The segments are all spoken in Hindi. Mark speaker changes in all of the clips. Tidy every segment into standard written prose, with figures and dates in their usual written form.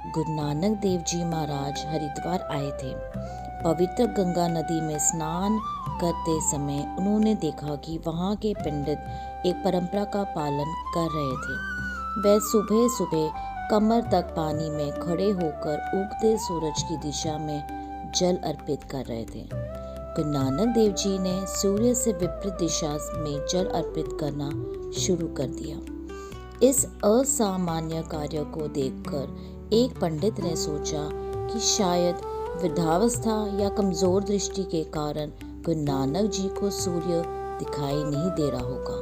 Speaker 1: गुरु नानक देव जी महाराज हरिद्वार आए थे। पवित्र गंगा नदी में स्नान करते समय उन्होंने देखा कि वहाँ के पंडित एक परंपरा का पालन कर रहे थे। वह सुबह सुबह कमर तक पानी में खड़े होकर उगते सूरज की दिशा में जल अर्पित कर रहे थे। गुरु नानक देव जी ने सूर्य से विपरीत दिशा में जल अर्पित करना शुरू कर दिया। इस असामान्य कार्य को देखकर एक पंडित ने सोचा कि शायद वृद्धावस्था या कमजोर दृष्टि के कारण गुरु नानक जी को सूर्य दिखाई नहीं दे रहा होगा।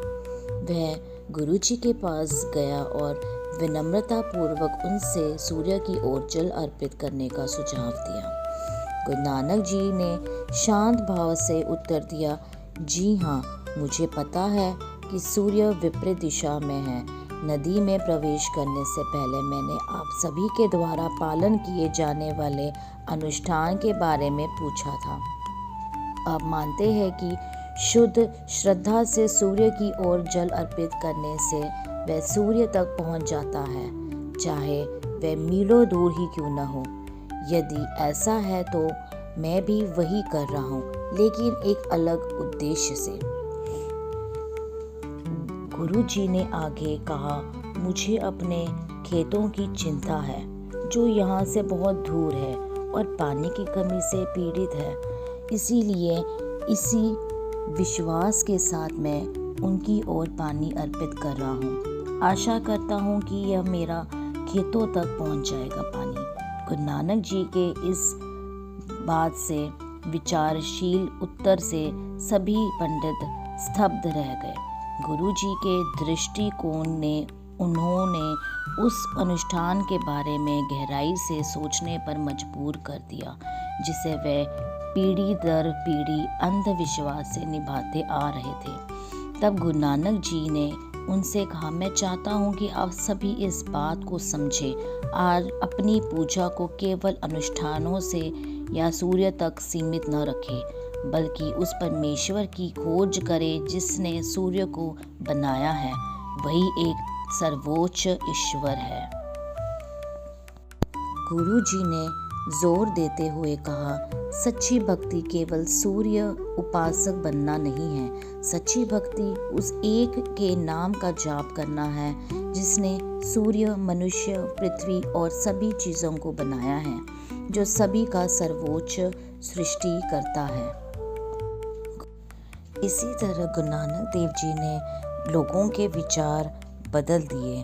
Speaker 1: वह गुरु जी के पास गया और विनम्रता पूर्वक उनसे सूर्य की ओर जल अर्पित करने का सुझाव दिया। गुरु नानक जी ने शांत भाव से उत्तर दिया, जी हाँ, मुझे पता है कि सूर्य विपरीत दिशा में है। नदी में प्रवेश करने से पहले मैंने आप सभी के द्वारा पालन किए जाने वाले अनुष्ठान के बारे में पूछा था। आप मानते हैं कि शुद्ध श्रद्धा से सूर्य की ओर जल अर्पित करने से वह सूर्य तक पहुंच जाता है, चाहे वह मीलों दूर ही क्यों न हो। यदि ऐसा है तो मैं भी वही कर रहा हूँ, लेकिन एक अलग उद्देश्य से। गुरु जी ने आगे कहा, मुझे अपने खेतों की चिंता है जो यहाँ से बहुत दूर है और पानी की कमी से पीड़ित है। इसीलिए इसी विश्वास के साथ मैं उनकी ओर पानी अर्पित कर रहा हूँ। आशा करता हूँ कि यह मेरा खेतों तक पहुँच जाएगा पानी। गुरु नानक जी के इस बात से विचारशील उत्तर से सभी पंडित स्तब्ध रह गए। गुरु जी के दृष्टिकोण ने उन्होंने उस अनुष्ठान के बारे में गहराई से सोचने पर मजबूर कर दिया, जिसे वे पीढ़ी दर पीढ़ी अंधविश्वास से निभाते आ रहे थे। तब गुरु नानक जी ने उनसे कहा, मैं चाहता हूँ कि आप सभी इस बात को समझें और अपनी पूजा को केवल अनुष्ठानों से या सूर्य तक सीमित न रखें, बल्कि उस परमेश्वर की खोज करें जिसने सूर्य को बनाया है। वही एक सर्वोच्च ईश्वर है। गुरु जी ने जोर देते हुए कहा, सच्ची भक्ति केवल सूर्य उपासक बनना नहीं है। सच्ची भक्ति उस एक के नाम का जाप करना है जिसने सूर्य, मनुष्य, पृथ्वी और सभी चीज़ों को बनाया है, जो सभी का सर्वोच्च सृष्टि करता है। इसी तरह गुरु नानक देव जी ने लोगों के विचार बदल दिए।